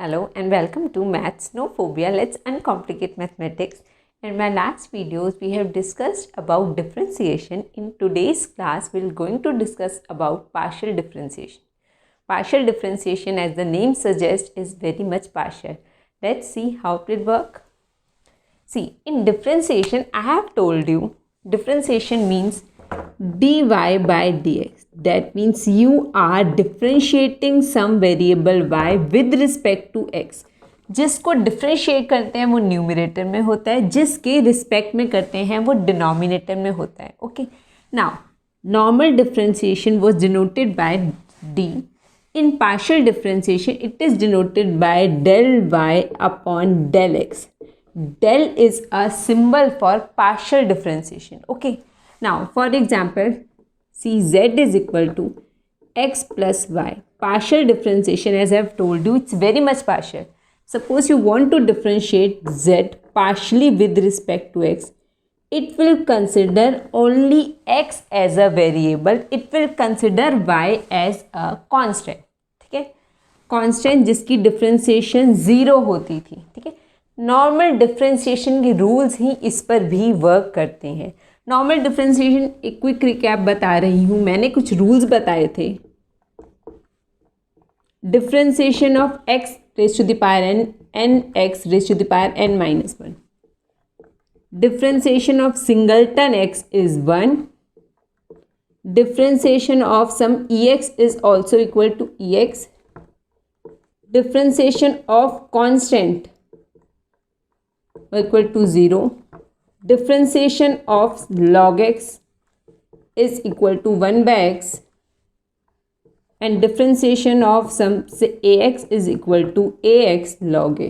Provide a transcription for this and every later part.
Hello and welcome to Maths No Phobia. Let's uncomplicate mathematics. In my last videos, we have discussed about differentiation. In today's class, we're going to discuss about partial differentiation. Partial differentiation, as the name suggests, is very much partial. Let's see how it will work. See, in differentiation, I have told you differentiation means dy by dx. That means you are differentiating some variable y with respect to x. जिसको differentiate करते हैं वो numerator में होता है, जिसके respect में करते हैं वो डिनोमिनेटर में होता है. Okay, now normal differentiation was denoted by d. In partial differentiation, it is denoted by del y upon del x. Del is a symbol for partial differentiation. Okay. Now, for example, see z is equal to x plus y. Partial differentiation, as I have told you, it's very much partial. Suppose you want to differentiate z partially with respect to x. It will consider only x as a variable. It will consider y as a constant. ठीक है, constant जिसकी differentiation zero होती थी. ठीक है, normal differentiation के rules ही इस पर भी वर्क करते हैं. नॉर्मल डिफ्रेंशिएशन एक क्विक रिकैप बता रही हूँ. मैंने कुछ रूल्स बताए थे. Differentiation of x raise to the power n x raise to the power n minus 1. Differentiation of singleton x is 1. Differentiation of some ex is also equal to ex. Differentiation of constant equal to 0. Differentiation of log x is equal to 1 by x. And differentiation of some say ax is equal to ax log a.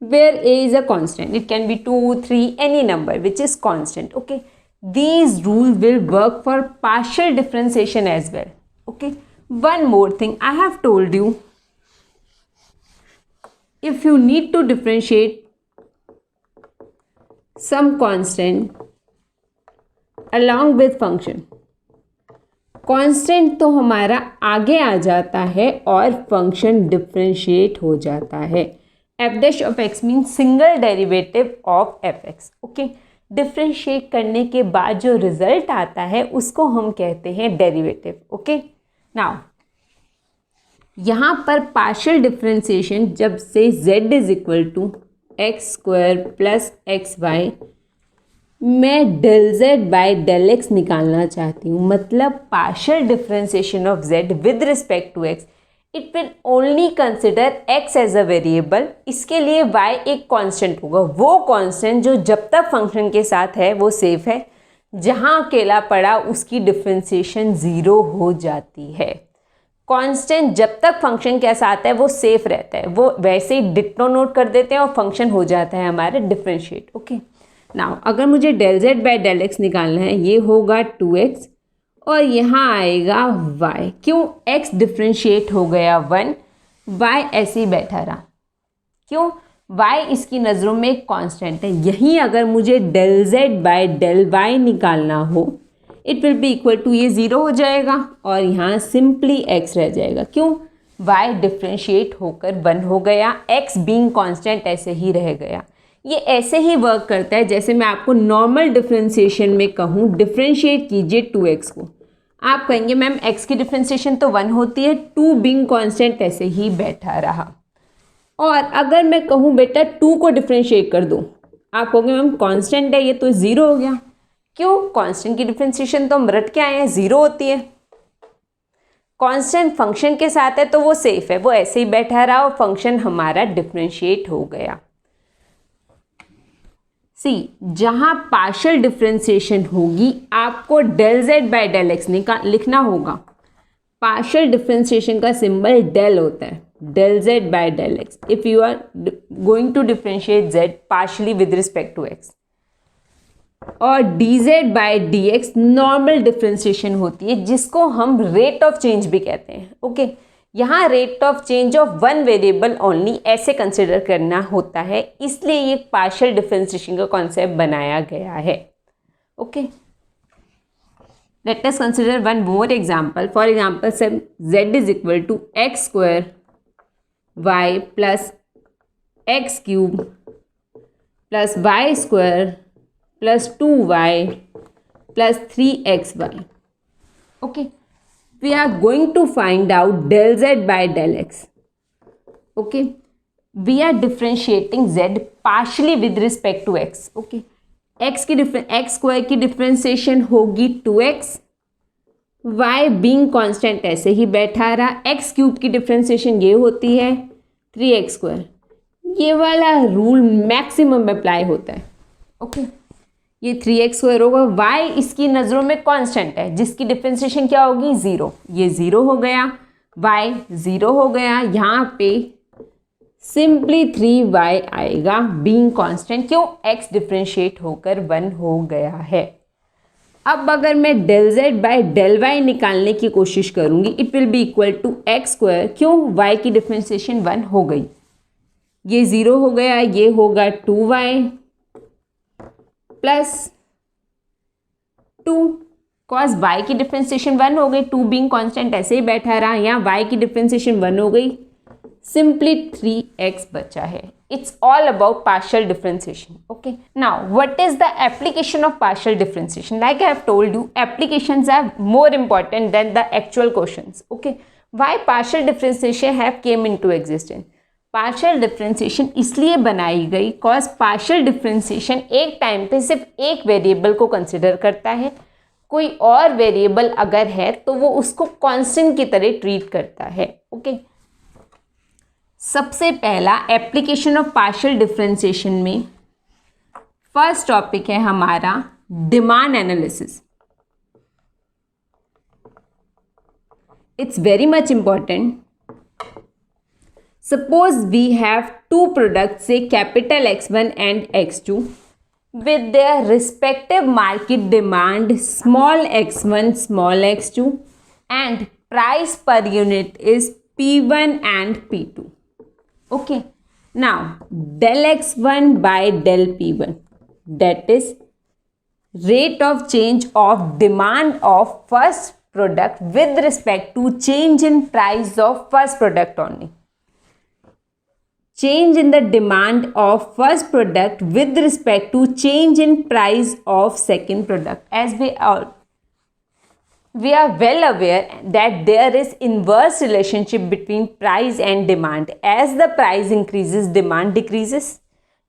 Where a is a constant, it can be 2, 3, any number which is constant. Okay, these rules will work for partial differentiation as well. Okay, one more thing I have told you, if you need to differentiate some constant along with function, constant तो हमारा आगे आ जाता है और function differentiate हो जाता है. f dash of x means single derivative of fx. Okay, differentiate करने के बाद जो रिजल्ट आता है उसको हम कहते हैं डेरिवेटिव. ओके, नाउ यहाँ पर पार्शियल डिफ्रेंशिएशन जब से z is equal to x square plus x y, मैं del z by del x निकालना चाहती हूँ. मतलब partial differentiation of z with respect to x, it will only consider x as a variable. इसके लिए y एक constant होगा. वो कांस्टेंट जो जब तक फंक्शन के साथ है वो सेफ है, जहाँ अकेला पड़ा उसकी डिफ्रेंशिएशन ज़ीरो हो जाती है. कांस्टेंट जब तक फंक्शन के साथ है वो सेफ रहता है, वो वैसे ही डिटो नोट कर देते हैं और फंक्शन हो जाता है हमारे डिफ्रेंशिएट. ओके, नाउ अगर मुझे del z by del x निकालना है, ये होगा 2x और यहाँ आएगा y. क्यों? x डिफ्रेंशिएट हो गया 1, y ऐसे ही बैठा रहा. क्यों? y इसकी नज़रों में एक कांस्टेंट है. यहीं अगर मुझे del z by del y निकालना हो, it will be equal to, ये ज़ीरो हो जाएगा और यहाँ सिंपली x रह जाएगा. क्यों? y डिफ्रेंशिएट होकर 1 हो गया, x बीइंग कांस्टेंट ऐसे ही रह गया. ये ऐसे ही वर्क करता है जैसे मैं आपको नॉर्मल डिफ्रेंशिएशन में कहूँ डिफ्रेंशिएट कीजिए 2x को. आप कहेंगे मैम x की डिफ्रेंशिएशन तो 1 होती है, 2 बीइंग कांस्टेंट ऐसे ही बैठा रहा. और अगर मैं कहूँ बेटा 2 को डिफ्रेंशिएट कर दो, आप कहोगे मैम कांस्टेंट है ये तो 0 हो गया. क्यों? कांस्टेंट की डिफ्रेंशिएशन तो हम रट के आए हैं, 0 होती है. कांस्टेंट फंक्शन के साथ है तो वो सेफ है, वो ऐसे ही बैठा रहा और फंक्शन हमारा डिफ्रेंशिएट हो गया. सी, जहाँ पार्शियल डिफ्रेंशिएशन होगी आपको del z by del x लिखना होगा. पार्शियल डिफ्रेंशिएशन का सिंबल डेल होता है, del z by del x. If you are going to differentiate z partially with respect to x. और dz by dx normal differentiation होती है, जिसको हम रेट ऑफ चेंज भी कहते हैं. ओके, यहाँ rate of change of one variable only ऐसे कंसिडर करना होता है, इसलिए ये पार्शियल डिफ्रेंशिएशन का कॉन्सेप्ट बनाया गया है. Okay, let us consider one more example. For example z is equal to x square Y plus X cube plus Y square plus 2y plus 3xy. Okay, we are going to find out del z by del x. Okay, we are differentiating z partially with respect to x. Okay, x square की differentiation होगी 2x, y being constant ऐसे ही बैठा रहा, x cube की differentiation ये होती है 3x square. ये वाला रूल मैक्सिमम अप्लाई होता है. ओके, ये 3x स्क्वायर होगा, y इसकी नज़रों में कांस्टेंट है जिसकी डिफ्रेंसिएशन क्या होगी 0. ये 0 हो गया, y 0 हो गया, यहाँ पे सिंपली 3y आएगा बीइंग कांस्टेंट. क्यों? x डिफ्रेंशिएट होकर 1 हो गया है. अब अगर मैं del z by del y निकालने की कोशिश करूँगी, it will be equal to x square. क्यों? y की डिफ्रेंसिएशन 1 हो गई, ये 0 हो गया, ये होगा 2y प्लस 2 कॉस y की डिफ्रेंसिएशन 1 हो गई, 2 बीइंग कांस्टेंट ऐसे ही बैठा रहा, यहाँ y की डिफ्रेंसिएशन 1 हो गई, सिंपली 3x बचा है. It's all about partial differentiation. Okay, now what is the application of partial differentiation? Like I have told you, applications are more important than the actual questions. Okay, why partial differentiation have came into existence? Partial differentiation इसलिए बनाई गई cause partial differentiation एक time पे सिर्फ एक variable को consider करता है, कोई और वेरिएबल अगर है तो वो उसको कांस्टेंट की तरह ट्रीट करता है. ओके, सबसे पहला एप्लीकेशन ऑफ पार्शियल डिफ्रेंसिएशन में फर्स्ट टॉपिक है हमारा demand analysis. It's very much important. Suppose we have two products, say capital X1 and X2, with their respective market demand small x1, small x2, and price per unit is P1 and P2. Okay, now del x1 by del P1, that is rate of change of demand of first product with respect to change in price of first product only. Change in the demand of first product with respect to change in price of second product. As we are well aware that there is inverse relationship between price and demand. As the price increases, demand decreases.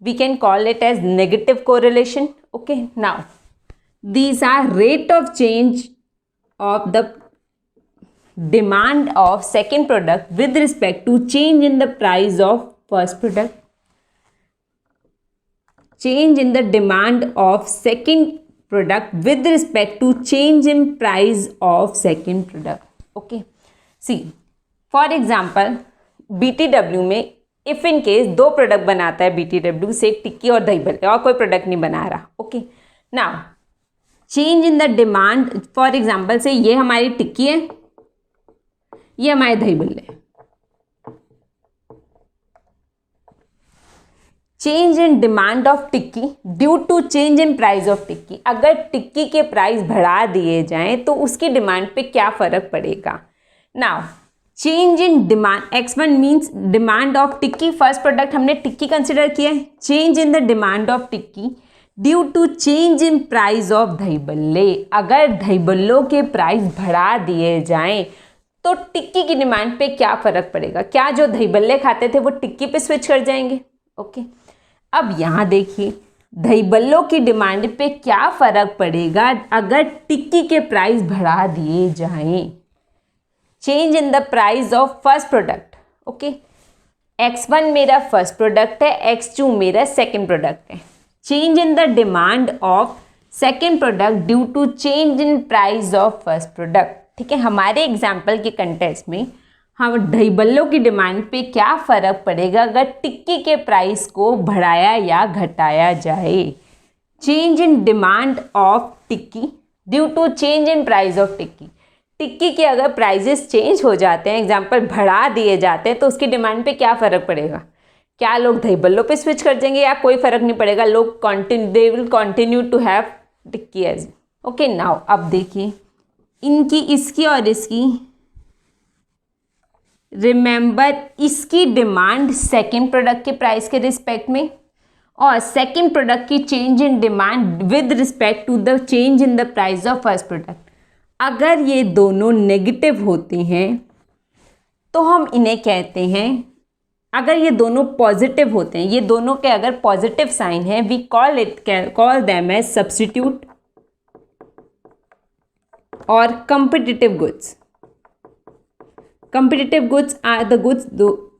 We can call it as negative correlation. Okay, now these are rate of change of the demand of second product with respect to change in the price of first product, change in the demand of second product with respect to change in price of second product. Okay, see for example BTW में if in case दो product बनाता है BTW से, टिक्की और दही बल्ले, और कोई प्रोडक्ट नहीं बना रहा. Okay, now change in the demand, for example से ये हमारी टिक्की है, ये हमारे दही बल्ले. Change in demand of tikki due to change in price of tikki. अगर टिक्की के प्राइस बढ़ा दिए जाएं तो उसकी डिमांड पे क्या फ़र्क पड़ेगा? Now change in demand x1 means demand of tikki, first product हमने टिक्की कंसिडर किया है. Change in the demand of tikki due to change in price of dahi balle. अगर दही बल्लों के प्राइस बढ़ा दिए जाएं तो टिक्की की डिमांड पे क्या फ़र्क पड़ेगा? क्या जो दही बल्ले खाते थे वो टिक्की पे स्विच कर जाएंगे? ओके, अब यहाँ देखिए दही बल्लों की डिमांड पे क्या फ़र्क पड़ेगा अगर टिक्की के प्राइस बढ़ा दिए जाएं. Change in the price of first product. Okay, x1 मेरा फर्स्ट प्रोडक्ट है, x2 मेरा सेकंड प्रोडक्ट है. Change in the demand of second product due to change in price of first product. ठीक है, हमारे एग्जाम्पल के कंटेक्स्ट में हम दही बल्लों की डिमांड पे क्या फ़र्क पड़ेगा अगर टिक्की के प्राइस को बढ़ाया या घटाया जाए. Change in demand of tikki due to change in price of tikki. टिक्की के अगर प्राइजेस चेंज हो जाते हैं, एग्जांपल बढ़ा दिए जाते हैं, तो उसकी डिमांड पे क्या फ़र्क पड़ेगा? क्या लोग दही बल्लों पे स्विच कर जाएंगे या कोई फ़र्क नहीं पड़ेगा? लोग they will continue to have tikki as. Okay, now अब देखिए इनकी, इसकी और इसकी रिमेंबर इसकी डिमांड सेकेंड प्रोडक्ट के प्राइस के रिस्पेक्ट में और सेकेंड प्रोडक्ट की change in demand with respect to the change in the price of first product. अगर ये दोनों नेगेटिव होते हैं तो हम इन्हें कहते हैं, अगर ये दोनों पॉजिटिव होते हैं, ये दोनों के अगर पॉजिटिव साइन है, we call them as substitute और competitive goods. Competitive goods are the goods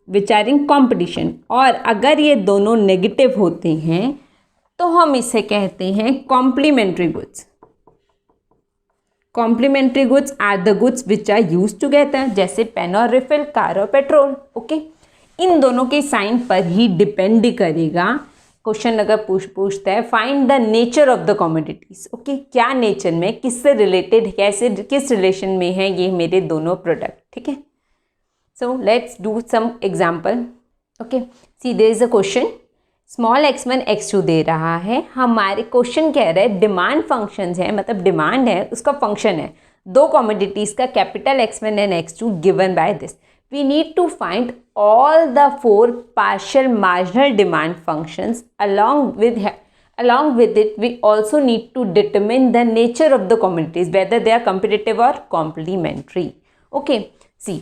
which are in competition. और अगर ये दोनों नेगेटिव होते हैं तो हम इसे कहते हैं complementary goods. Complementary goods are the goods which are used together, जैसे पेन और रिफिल, कार और पेट्रोल। ओके, इन दोनों के साइन पर ही डिपेंड करेगा। क्वेश्चन अगर पूछता है find the nature of the commodities. Okay, क्या नेचर में, किससे रिलेटेड, कैसे, किस रिलेशन में है ये मेरे दोनों प्रोडक्ट। ठीक है, so let's do some example. Okay, see there is a question, small x1 x2 दे रहा है। हमारे क्वेश्चन कह रहा है डिमांड फंक्शंस है, मतलब डिमांड है उसका फंक्शन है दो कमोडिटीज़ का capital X1 and X2 given by this. We need to find all the 4 partial marginal demand functions. Along with it, we also need to determine the nature of the commodities, whether they are competitive or complementary. Okay, see,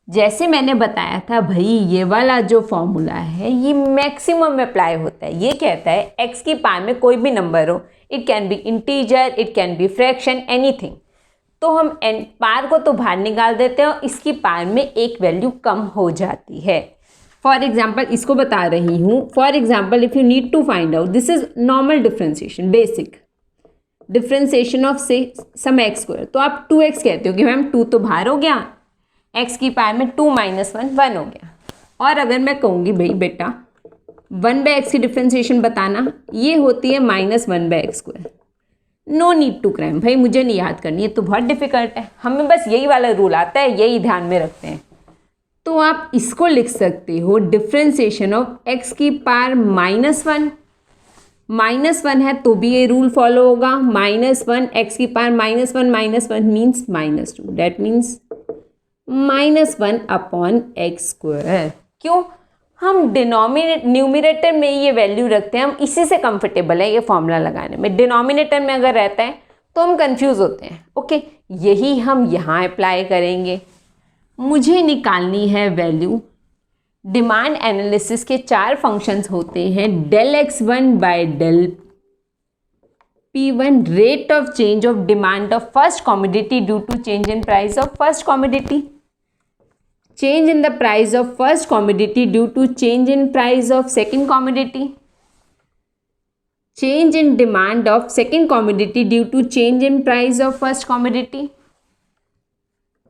जैसे मैंने बताया था भाई, ये वाला जो formula है ये मैक्सिमम अप्लाई होता है। ये कहता है x की पावर में कोई भी नंबर हो, it can be integer, it can be fraction, anything, तो हम पार को तो बाहर निकाल देते हैं और इसकी पार में एक वैल्यू कम हो जाती है। फॉर एग्जाम्पल इसको बता रही हूँ, for example if you need to find out, this is normal differentiation, basic differentiation of say some x square, तो आप 2x कहते हो कि मैम 2 तो बाहर हो गया, x की पावर में 2 - 1 1 हो गया। और अगर मैं कहूँगी भाई बेटा 1/x की डिफ्रेंसिएशन बताना, ये होती है -1/x²। No need to crime, भाई मुझे नहीं याद करनी है तो बहुत डिफिकल्ट है, हमें बस यही वाला रूल आता है, यही ध्यान में रखते हैं। तो आप इसको लिख सकते हो डिफ्रेंसिएशन ऑफ x की पावर -1, -1 है तो भी ये रूल फॉलो होगा, -1 x की power -1 means -2, that means -1/x²। क्यों? हम न्यूमिनेटर में ये वैल्यू रखते हैं, हम इसी से कंफर्टेबल है ये फॉर्मूला लगाने में। डिनोमिनेटर में अगर रहता है तो हम कंफ्यूज होते हैं। ओके, यही हम यहाँ अप्लाई करेंगे। मुझे निकालनी है वैल्यू। डिमांड एनालिसिस के 4 फंक्शंस होते हैं, del x1 by del p1, rate of change of demand of first commodity due to change in price of first commodity, change in the price of first commodity due to change in price of second commodity, change in demand of second commodity due to change in price of first commodity,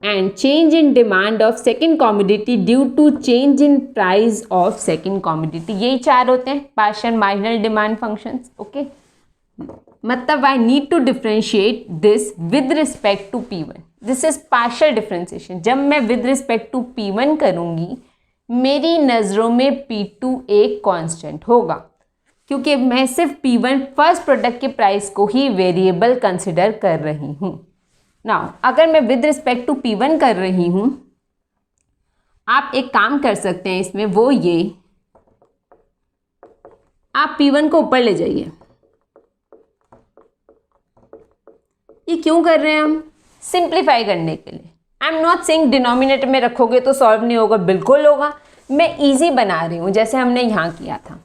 and change in demand of second commodity due to change in price of second commodity। यही 4 होते हैं partial marginal demand functions। Okay, मतलब I need to differentiate this with respect to P1. This is partial differentiation। जब मैं with respect to P1 करूँगी, मेरी नज़रों में P2 एक कांस्टेंट होगा, क्योंकि मैं सिर्फ P1 फर्स्ट प्रोडक्ट के प्राइस को ही वेरिएबल कंसिडर कर रही हूँ। नाउ अगर मैं with respect to P1 कर रही हूँ, आप एक काम कर सकते हैं इसमें, वो ये, आप P1 को ऊपर ले जाइए। ये क्यों कर रहे हैं हम? सिंप्लीफाई करने के लिए। I am not saying denominator में रखोगे तो सॉल्व नहीं होगा, बिल्कुल होगा। मैं इजी बना रही हूँ जैसे हमने यहाँ किया था।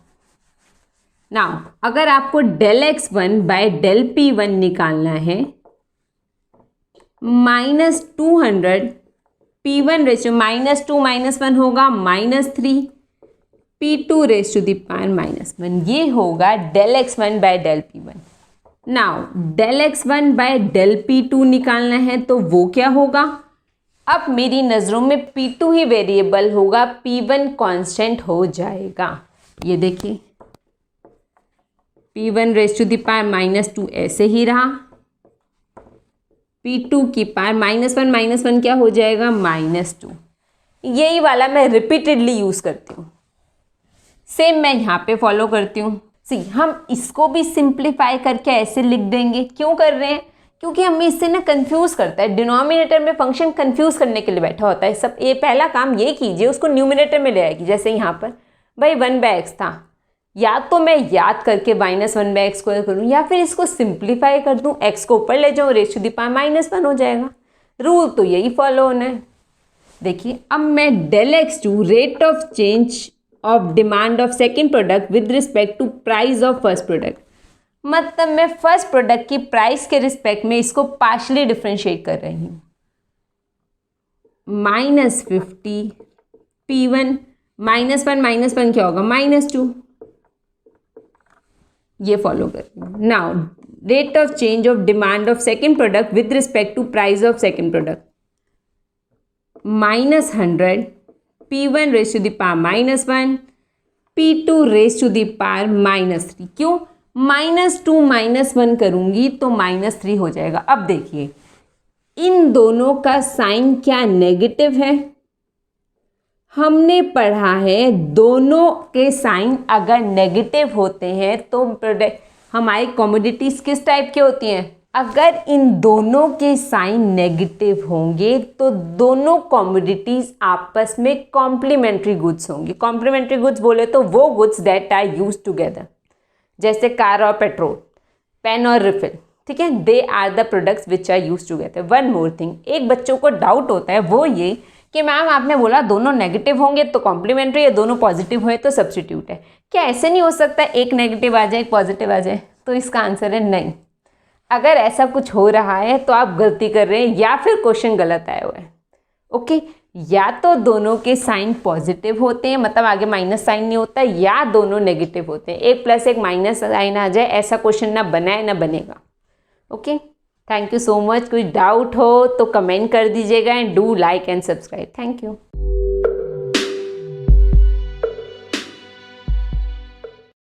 नाउ अगर आपको del x1 by del p1 निकालना है, -200 p1 रेशियो -2 - 1 होगा -3 p2 रेशियो द पावर -1, ये होगा del x1 by del p1। Now del x1 by del p2 निकालना है तो वो क्या होगा? अब मेरी नज़रों में p2 ही वेरिएबल होगा, p1 कांस्टेंट हो जाएगा। ये देखिए p1 raise to the power -2 ऐसे ही रहा, p2 की पावर -1 - 1 क्या हो जाएगा? -2। यही वाला मैं रिपीटेडली यूज़ करती हूँ, सेम मैं यहाँ पे फॉलो करती हूँ। सी, हम इसको भी सिंप्लीफाई करके ऐसे लिख देंगे। क्यों कर रहे हैं? क्योंकि हमें इससे ना कंफ्यूज करता है, डिनोमिनेटर में फंक्शन कंफ्यूज करने के लिए बैठा होता है सब। ये पहला काम ये कीजिए, उसको न्यूमिनेटर में ले आएगी। जैसे यहाँ पर भाई 1/x था, या तो मैं याद करके -1/x² करूँ या फिर इसको सिंप्लीफाई कर दूँ, x को ऊपर ले जाऊँ, (-1) हो जाएगा। रूल तो यही फॉलो होना है। देखिए अब मैं del(x2) rate of change of demand of second product with respect to price of first product, मतलब मैं फर्स्ट प्रोडक्ट की प्राइस के रिस्पेक्ट में इसको पार्शली डिफ्रेंशिएट कर रही हूँ। -50 P1 -1 क्या होगा -2, ये फॉलो कर रही हूँ। Now rate of change of demand of second product with respect to price of second product, -100 P1 raised to the power -1 P2 raised to the power -3। क्यों? -2 -1 करूंगी तो -3 हो जाएगा। अब देखिए इन दोनों का साइन क्या नेगेटिव है? हमने पढ़ा है दोनों के साइन अगर नेगेटिव होते हैं तो हमारी कमोडिटीज किस टाइप की होती हैं? अगर इन दोनों के साइन नेगेटिव होंगे तो दोनों कमोडिटीज आपस में कॉम्प्लीमेंट्री गुड्स होंगी। कॉम्प्लीमेंट्री गुड्स बोले तो वो goods that are used together, जैसे कार और पेट्रोल, पेन और रिफिल, ठीक है, they are the products which are used together. One more thing, एक बच्चों को डाउट होता है वो ये कि मैम आपने बोला दोनों नेगेटिव होंगे तो कॉम्प्लीमेंट्री है, दोनों पॉजिटिव हुए तो सब्स्टिट्यूट है। क्या ऐसे नहीं हो सकता एक नेगेटिव आ जाए एक पॉजिटिव आ जाए? तो इसका आंसर है नहीं। अगर ऐसा कुछ हो रहा है तो आप गलती कर रहे हैं या फिर क्वेश्चन गलत आया हुआ है। ओके, या तो दोनों के साइन पॉजिटिव होते हैं, मतलब आगे माइनस साइन नहीं होता, या दोनों नेगेटिव होते हैं। एक प्लस एक माइनस साइन आ जाए, ऐसा क्वेश्चन ना बनाए ना बनेगा। Okay, thank you so much. कोई डाउट हो तो कमेंट कर दीजिएगा and do like and subscribe. Thank you.